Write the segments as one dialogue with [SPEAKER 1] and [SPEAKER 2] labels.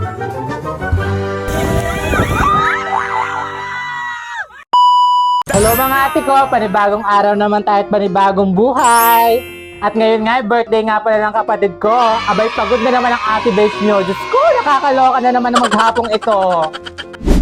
[SPEAKER 1] Hello mga ate ko, panibagong araw naman tayo at panibagong buhay. At ngayon nga, birthday nga pala ng kapatid ko. Abay, pagod na naman ang ate base nyo. Diyos ko, nakakaloka na naman ang maghapong ito.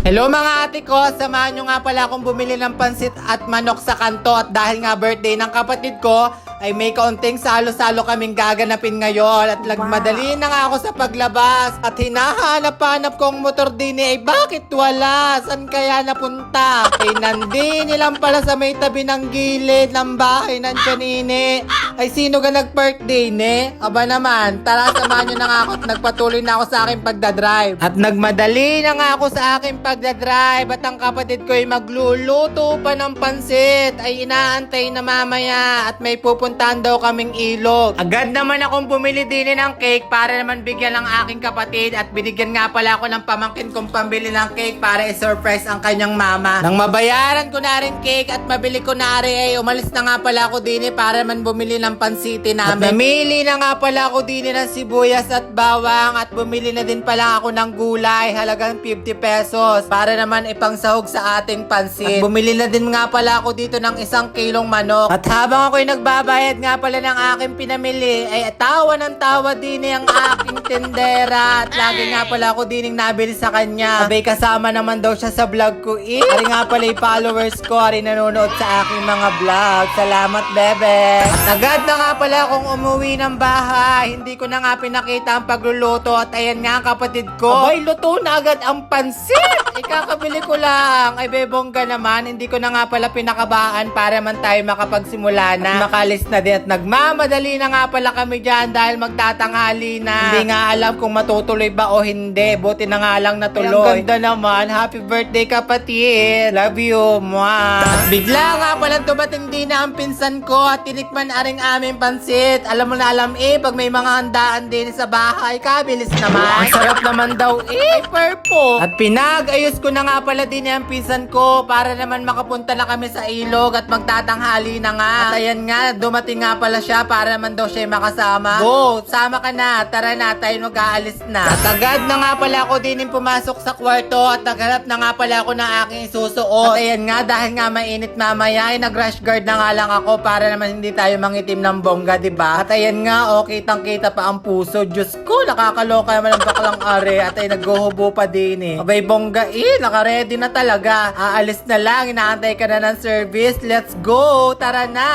[SPEAKER 1] Hello mga ate ko, samahan nyo nga pala akong bumili ng pansit at manok sa kanto. At dahil nga birthday ng kapatid ko, ay may kaunting salo-salo kaming gaganapin ngayon. At madali na nga ako sa paglabas. At hinahanap-hanap kong motor din ay bakit wala? San kaya napunta? Ay nandini lang pala sa may tabi ng gilid ng bahay ng kanini. Ay sino ka nag-birthday ne? Aba naman, tara samahan nyo na nga ako at nagpatuloy na ako sa aking pagdadrive. At nagmadali na nga ako sa aking pagdadrive. At ang kapatid ko ay magluluto pa ng pansit. Ay inaantay na mamaya at may pupuntahan daw kaming ilog. Agad naman akong bumili din ng cake para naman bigyan ng aking kapatid. At binigyan nga pala ako ng pamangkin kong pambili ng cake para i-surprise ang kanyang mama. Nang mabayaran ko na rin cake at mabili ko na rin ay umalis na nga pala ako din para naman bumili ng pansiti namin. At namili na nga pala ako din ng sibuyas at bawang at bumili na din pala ako ng gulay halagang 50 pesos para naman ipangsahog sa ating pansit. At bumili na din nga pala ako dito ng 1 kilong manok. At habang ako'y nagbabayad nga pala ng aking pinamili ay tawa ng tawa din ang aking tendera. At lagi nga pala ako din nabili sa kanya. Abay kasama naman daw siya sa vlog ko Ari nga pala yung followers ko, ari nanonood sa aking mga vlog. Salamat bebe. At agad na nga pala akong umuwi ng bahay. Hindi ko na nga pinakita ang pagluluto. At ayan nga ang kapatid ko. Abay luto na agad ang pansit. Ikakabili ko lang. Ay bebongga naman. Hindi ko na nga pala pinakabaan para man tayo makapagsimula na. At makalis na din. At nagmamadali na nga pala kami dyan dahil magtatanghali na. Hindi nga alam kung matutuloy ba o hindi. Buti na nga lang natuloy. Ay, ang ganda naman. Happy birthday kapatid. Love you. Mwah. At bigla nga pala dumating din na ang pinsan ko at tinikman aring aming pansit. Alam mo na alam pag may mga handaan din sa bahay, kabilis naman. Ang sarap naman daw ay perfect. At pinag-ayos ko na nga pala din ang pinsan ko para naman makapunta na kami sa ilog at magtatanghali na nga. At ayan nga, dumating nga pala siya para naman daw siya makasama. Go, sama ka na. Tara na, tayo mag-aalis na. At agad na nga pala ako din pumasok sa kwarto at naghanap na nga pala ako ng aking isusuot. At ayan nga, dahil nga mainit mamaya, ay nag-rush guard na nga lang ako para naman hindi tayo mangitim ng bongga, diba? At ayan nga, kitang-kita pa ang puso. Diyos ko, nakakaloka naman ang baklang are. At ay naghuhubo pa din Abay bongga naka-ready na talaga. Aalis na lang, inaantay ka na ng service. Let's go, tara na.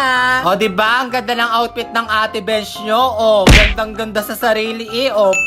[SPEAKER 1] O diba, ang ganda ng outfit ng ate bench nyo. Gandang-ganda sa sarili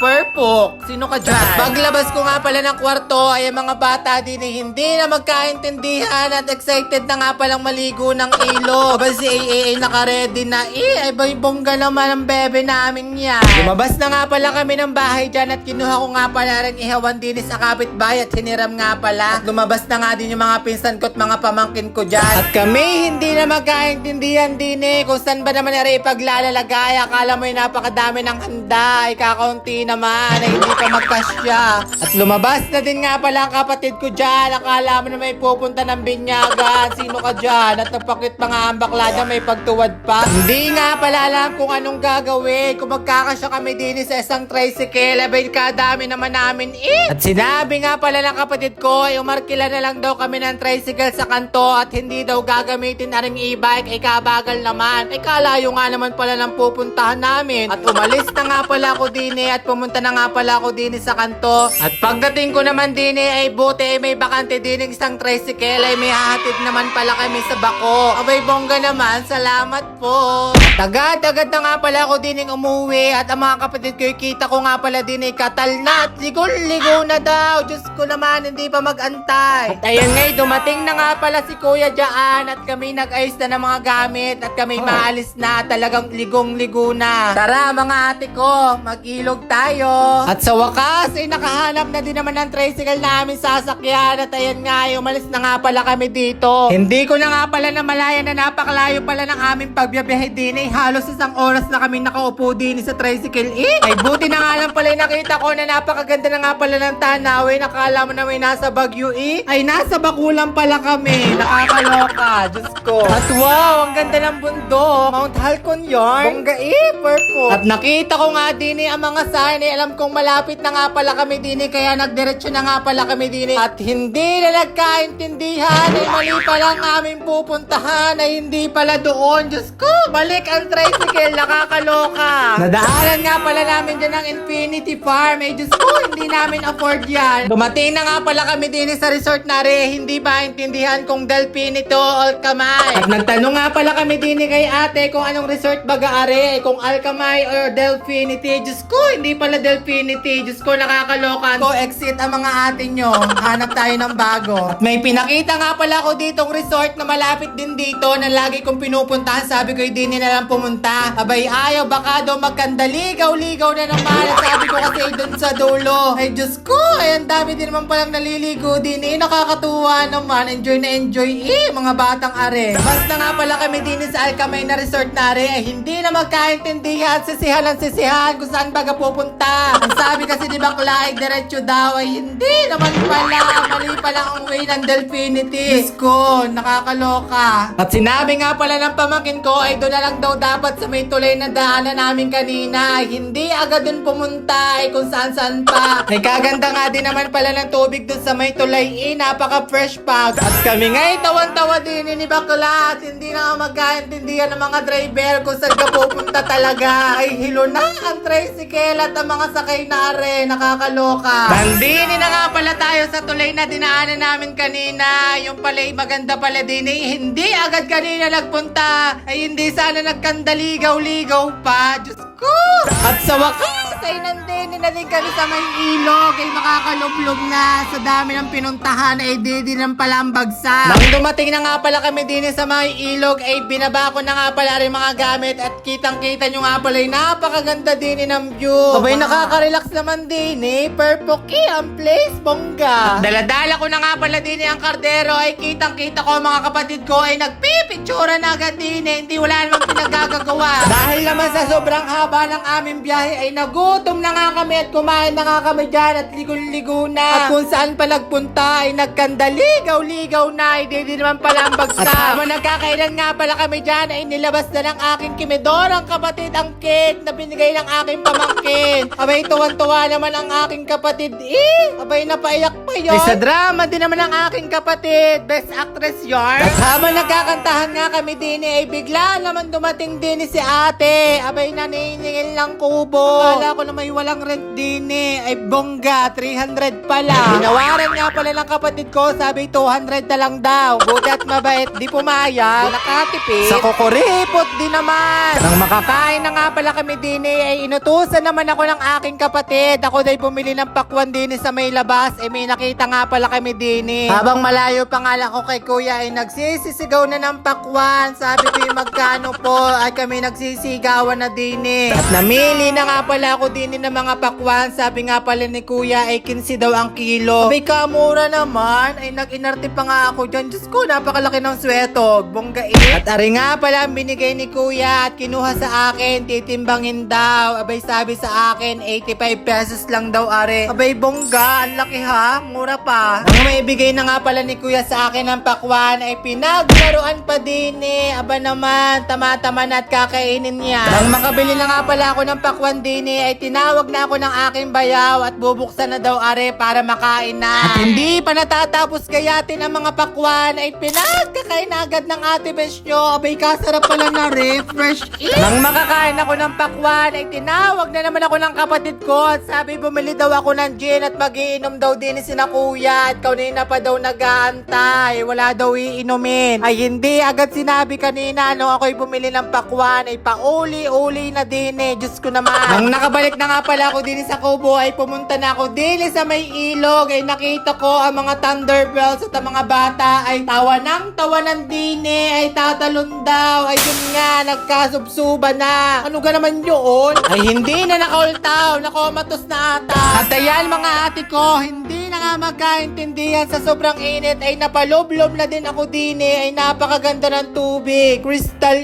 [SPEAKER 1] perfect. Sino ka dyan? At paglabas ko nga pala ng kwarto, ay mga bata din hindi na magkaintindihan at excited na nga palang maligo ng ilog. Aba si AAA naka-ready na ay bongga naman ang bebe namin yan. Lumabas na nga pala kami ng bahay dyan at kinuha ko nga pala rin ihawan din sa kapitbahay at hiniram nga pala. At lumabas na nga din yung mga pinsan ko at mga pamangkin ko dyan. At kami hindi na magkaintindihan din kung saan ba naman ipaglalagay. Akala mo yung napakadami ng handa ay kakaunti naman ay hindi pa magkasya. At lumabas na din nga pala ang kapatid ko dyan. Akala mo na may pupunta ng binyagan. Sino ka dyan? At napakit pa nga ang bakla dyan, may pagtuwad pa. Hindi nga pala alam kung anong gagawin. Kung magkakasya kami din sa isang tricycle, abay kadami naman namin At sinabi nga pala ng kapatid ko, ay umarkila na lang daw kami ng tricycle sa kanto at hindi daw gagamitin na ring e-bike. Ay kabagal naman. Ay kalayo nga naman pala ng pupuntahan namin. At umalis na nga pala ako din at pumunta na nga pala ako din sa kanto. At pagdating ko naman din ay buti may bakante din isang tricycle ay may hahatid naman pala kami sa bako. Abay bongga naman, salamat po. Agad-agad na nga pala ako din umuwi at ang mga kapatid ko kita ko nga pala din katal na at ligo na daw. Diyos ko naman, hindi pa mag-antay. At ayan nga, dumating na nga pala si Kuya dyan at kami nag-ayos na ng mga gamit at kami maalis na. Talagang ligong-ligo na. Tara mga ate ko, mag-ilog tayo. At sa wakas ay nakahanap na din naman ng tricycle namin sasakyan at ayan nga, umalis na nga pala kami dito. Hindi ko na nga pala namalayan na napakalayo pala ng aming pagbiyabiyahe din halos 1 oras na kami nakaupo din sa tricycle ay buti na nga lang pala nakita ko na napakaganda na nga pala ng tanaw nakala mo na may nasa Baguio ay nasa Bakulan pala kami. Nakakaloka, Diyos ko. At wow, ang ganda ng bundok. Mount Halcon yarn. Bongga purple. At nakita ko nga din ang mga sign. Alam kong malapit na nga pala kami din kaya nagdiretso na nga pala kami din. At hindi na nagkaintindihan mali pala ang aming pupuntahan ay hindi pala doon. Diyos ko, balik ang tricycle, nakakaloka. Nadaanan nga pala namin dyan ang Infinity Farm. Diyos ko, hindi namin afford yan. Dumating na nga pala kami din sa resort na hindi ba intindihan kung Delphine ito o Alkamay. At nagtanong nga pala kami din kay ate kung anong resort baga are, kung Alkamay or Delphinity. Diyos ko, hindi pala Delphinity. Diyos ko, nakakaloka. Ko exit ang mga ate nyo. Hanap tayo ng bago. At may pinakita nga pala ko ditong resort na malapit din dito na lagi kong pinupuntahan. Sabi ko, hindi na lang pumunta. Abay, ayaw, baka daw magkandaligaw-ligaw na naman. At sabi ko kasi doon sa dulo. Ay, Diyos ko, ay ang dami din naman palang naliligo din. Nakakatuwa naman. Enjoy na enjoy mga batang are. Basta nga pala kami din sa Alkamay na resort na are, ay hindi na magkaintindihan. Sisihan ang sisihan kung saan baga pupunta. Ang sabi kasi ni bakla ay diretso daw, ay hindi naman pala. Mali pala ang way ng Delphinity. Diyos ko, nakakaloka. At sinabi nga pala ng pamangkin ko ay doon na lang daw dapat sa may tulay na daanan namin kanina. Ay hindi agad doon pumunta ay kung saan pa. Ay kaganda nga din naman pala ng tubig doon sa may tulay. Napaka-fresh pa. At kami nga'y tawan-tawa din ni bakla. At hindi na magkaintindihan ng mga driver kung saan ka pupunta talaga. Ay hilo na ang tricycle at ang mga sakay na are. Nakakaloka. Nandini na nga pala tayo sa tulay na dinaanan namin kanina. Yung pala'y maganda pala din hindi agad kanina nagpunta. Ay hindi sana nagkandaligaw-ligaw pa. Diyos ko! At sa wakas ay nandini na din kami sa may ilog. Ay makakalublog na. Sa dami ng pinuntahan ay di din pala ang bagsak. Nang dumating na nga pala kami din sa may ilog ay binaba ko na nga pala rin mga gamit. At kitang-kita nyo nga pala ay napakaganda din ng view. Sabay nakaka-relax naman din Perpoki ang place, bongga. At daladala ko na nga pala din ang kardero ay kitang-kita ko mga kapatid ko ay nagpipitsura na agad din hindi wala namang pinagagagawa. Dahil naman sa sobrang haba ng aming biyahe ay nagutom na nga kami at kumain na nga kami dyan at ligo-ligo na. At kung saan pa nagpunta ay nagkandaligaw-ligaw na ay di naman pala ang bagsak. At habang nagkakailan nga pala kami dyan ay nilabas na ng aking kimedor ang kapatid ang cake na binigay ng aking pamangkin. Abay tuwan-tuwa naman ang aking kapatid abay napaiyak pa yun. Ay sa drama din naman ang aking kapatid. Best actress yarn. At habang nagkakantahan nga kami din ay bigla naman dumating din si ate. Abay naniningil ng kubo. Akala ko na may walang rent din ay bongga 300 pala. Ginawaran nga pala ng kapatid ko. Sabi 200 na lang daw. Buti at mabait di pumayag. Nakatipid. Sa kukuripot din naman. Nang makakain na nga pala kami din ay inutusan naman ako ng aking kapatid. Ako da'y bumili ng pakwan din sa may labas. May nakita nga pala kami din Habang malayo pa nga lang ako kay kuya ay nagsisisigaw na ng pakwan. Sabi ko yung magkano po ay kami nagsisigawan na din At namili na nga pala ako din ng mga pakwan. Sabi nga pala ni kuya ay 15 daw ang kilo. Abay kamura naman. Ay nag-inarte pa nga ako dyan. Diyos ko, napakalaki ng sweto. Bongga At ari nga pala ang binigay ni kuya at kinuha sa akin. Titimbangin daw. Abay sabi sa akin 85 pesos lang daw are. Abay bongga, ang laki ha. Mura pa. Ang may bigay na nga pala ni kuya sa akin ng pakwan ay pinaglaruan pa din Aba naman, tama-tama na at kakainin niya. Nang makabili na nga pala ako ng pakwan din ay tinawag na ako ng aking bayaw at bubuksan na daw are para makain na. At hindi pa natatapos gayatin ang mga pakwan ay pinagkakain na agad ng ate besh nyo. Abay kasarap pala na refresh Nang makakain ako ng pakwan ay tinawag na naman ako ng kapatid ko at sabi bumili daw ako ng gin at magiinom daw din sina kuya at kanina pa daw nag-aantay. Wala daw iinumin. Ay hindi agad sinabi kanina no ako'y bumili ng pakwan ay pauli-uli na din Diyos ko naman. Nang nakabalik na nga pala ako din sa kubo ay pumunta na ako din sa may ilog ay nakita ko ang mga Thunderbirds at ang mga bata ay tawa ng dine ay tatalon daw. Ay yun nga, nagkasubsuba na. Ano ga naman yun? Ay hindi na nakaultaw, nakomatos na ata. At ayan mga ate ko, hindi na nga magkaintindihan sa sobrang init ay napaloblob na din ako din ay napakaganda ng tubig. Crystal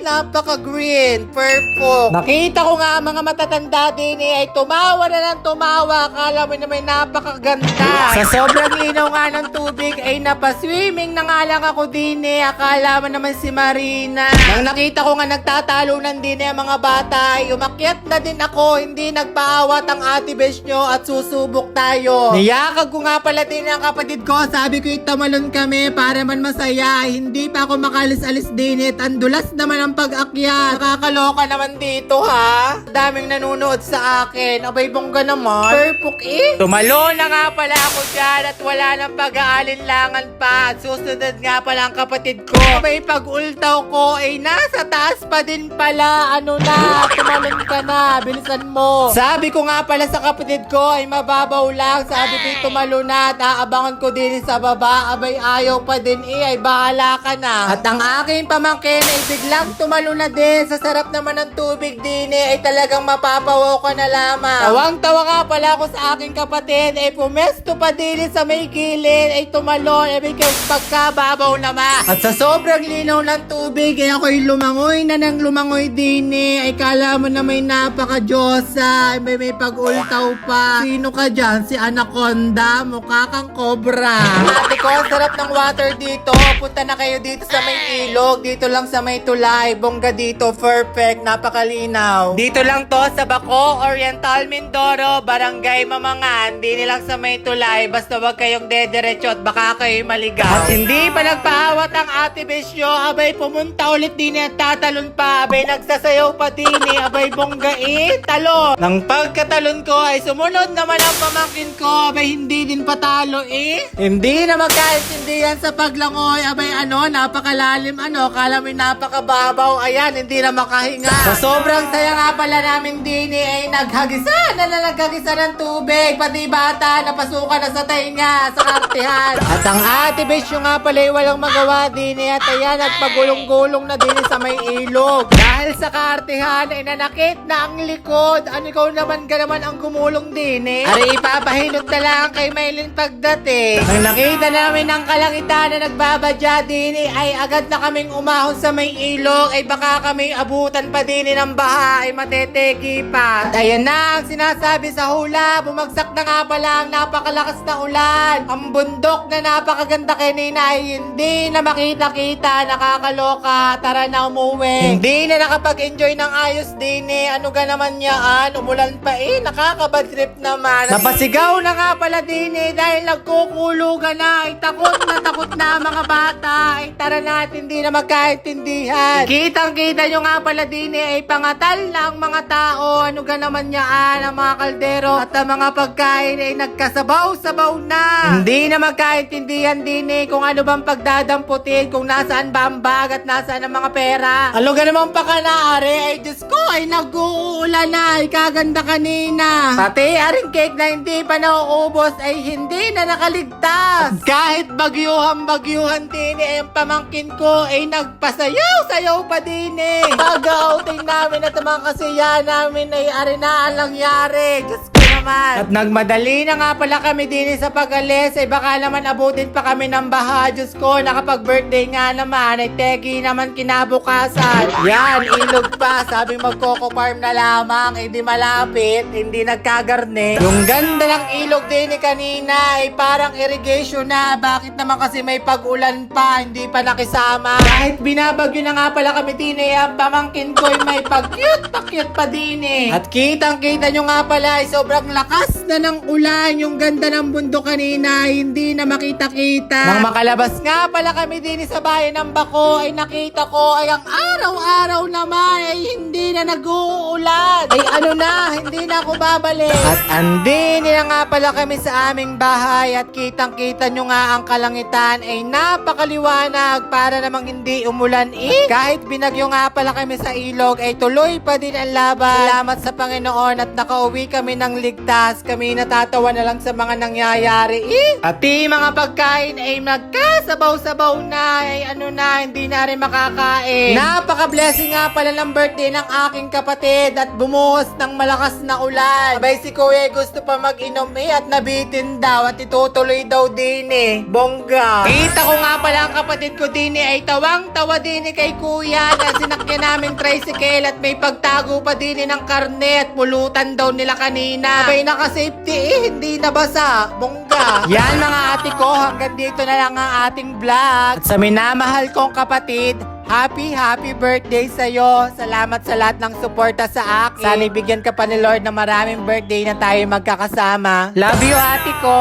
[SPEAKER 1] napaka-green, purple. Nakita ko nga mga matatanda din ay tumawa na ng tumawa. Akala mo na may napakaganda. Sa sobrang linaw nga ng tubig ay napaswimming na nga lang ako din Akala mo naman si Marina. Nang nakita ko nga nagtatalunan din ang mga bata ay umakyat na din ako. Hindi nagpaawat ang ate besh nyo at susubok tayo. Niyakag ko nga pala din ang kapatid ko. Sabi ko itamalon kami para man masaya. Hindi pa ako makalis-alis din Ang dulas naman ang pag-akyat. Nakakaloka naman dito ha. Daming nanonood sa akin. Abay bongga naman. Perfect Tumalo na nga pala ako dyan at wala nang pag-aalinlangan pa. At susunod nga pala ang kapatid ko. Abay pag-ultaw ko ay nasa taas pa din pala. Ano na, tumalon ka na. Bilisan mo. Sabi ko nga pala sa kapatid ko ay mababaw lang. Sabi ko tumalo na at aabangan ko din sa baba. Abay ayaw pa din ay bahala ka na. At ang aking pamangkin ay biglang tumalo na din. Sa sarap naman ng tubig din ay talagang mapapawaw ka na lamang. Tawang-tawa nga pala ako sa aking kapatid ay pumesto pa din sa may gilid ay tumalon ay may pagkababaw naman. At sa sobrang linaw ng tubig ay ako'y lumangoy na ng lumangoy din ay kala mo na may napaka-Diyosa ay may pag-ultaw pa. Sino ka dyan? Si Anaconda? Mukha kang cobra. Ate ko, ang sarap ng water dito. Punta na kayo dito sa may ilog. Dito lang sa may tulay. Bongga dito. Perfect. Napakalinaw. Dito lang to sa Baco, Oriental, Mindoro, Barangay Mamangan. Hindi lang sa may tulay. Basta wag kayong dederecho at baka kayo maligaw. At hindi pa nagpaawat ang ate Besyo. Abay pumunta ulit din at tatalon pa. Abay nagsasayaw pa din Abay bongga talon. Nang pagkatalon ko ay sumunod naman ang pamangkin ko. Abay hindi din patalo Hindi na magkaintindihan sa paglangoy. Abay napakalalim kala mo napakababaw. Ayan, hindi na makahinga. Sa sobrang saya nga pala namin din ay naghagisa ng tubig. Pati bata napasukan na sa tainga sa kartihan. At ang ate Besyo nga pala ay walang magawa din at ayan nagpagulong-gulong na din sa may ilog. Dahil sa kartihan ay nanakit na ang likod. Ikaw naman ka naman ang gumulong din Ari ipapahilot na lang kay Maylin pagdating. Nang nakita namin ang kalangitan na nagbabadya din ay agad na kaming umahon sa may ilog ay baka kami abutan pa din ng baha ay matetegi pa. At ayan na ang sinasabi sa hula. Bumagsak na nga pala ang napakalakas na ulan. Ang bundok na napakaganda kanina ay hindi na makita-kita. Nakakaloka. Tara na umuwi. Hindi na nakapag-enjoy ng ayos din Ano ga naman yan? Umulan pa nakakabad trip naman. Napasigaw na nga pala din dahil nagkukulugan na ay takot na mga bata ay tara natin di na magkaintindihan. Kitang-kita nyo nga pala din ay pangatal na ang mga tao. Ano ga naman yan? Ang mga kaldero at ang mga pagkain ay nagkasabaw-sabaw na. Hindi na magkaintindihan din kung ano bang pagdadamputin, kung nasaan ba ang bag at nasaan ang mga pera. Ano ga naman pakanaari ay Diyos ko ay nag-uulan na ay kaganda kanina. Pati aring cake na hindi pa nauubos ay hindi na nakaligtas. Kahit bagyuhan din ang pamangkin ko ay nagpasayaw-sayaw pa din Pag-outing namin at mga kasiya namin ay arinaan lang yari. Diyos ko naman. At nagmadali na nga pala kami din sa pag-alis ay baka naman abutin pa kami ng baha. Diyos ko, nakapag-birthday nga naman ay tegi naman kinabukasan. Yan, ilog pa. Sabi magkoko-farm na lamang ay di malapit, hindi nagkagarne. Yung ganda ng ilog din kanina ay parang irrigation na. Bakit naman kasi may pag-ulan pa, hindi pa nakisama. Kahit binabagyo na nga pala kami din ang pamangkin ko ay may pag-cute pa din At kitang-kita nyo nga pala ay sobrang lakas na ng ulan. Yung ganda ng bundok kanina hindi na makita-kita. Nang makalabas nga pala kami din sa bayan ng Baco ay nakita ko ay ang araw-araw naman ay hindi na nag-uulan. Ay hindi na ako babalik. At andin na nga pala kami sa aming bahay at kitang-kita nyo nga ang kalangitan ay napakaliwanag para namang hindi umulan Kahit binagyo nga pala kami sa ilog ay tuloy pa din ang laban. Salamat sa Panginoon at nakauwi kami ng ligtas. Kami natatawa na lang sa mga nangyayari At mga pagkain ay magkasabaw-sabaw na. Ay ano na, hindi na rin makakain. Napaka-blessing nga pala ng birthday ng aking kapatid at bumuhos ng malakas na ulan. Abay si Kuya gusto pa mag-inom at nabitin daw at itutuloy daw din Bongga. Kita ko nga pala ang kapatid ko din ay tawang-tawa din kay Kuya na sinakyan namin tricycle at may pagtago pa din ng karne at pulutan daw nila kanina. Abay naka-safety hindi nabasa. Bongga. Yan mga ate ko, hanggang dito na lang ang ating vlog. At sa minamahal kong kapatid, happy birthday sa'yo. Salamat sa lahat ng suporta sa akin. Sana ibigyan ka pa ni Lord na maraming birthday na tayo magkakasama. Love you ate ko.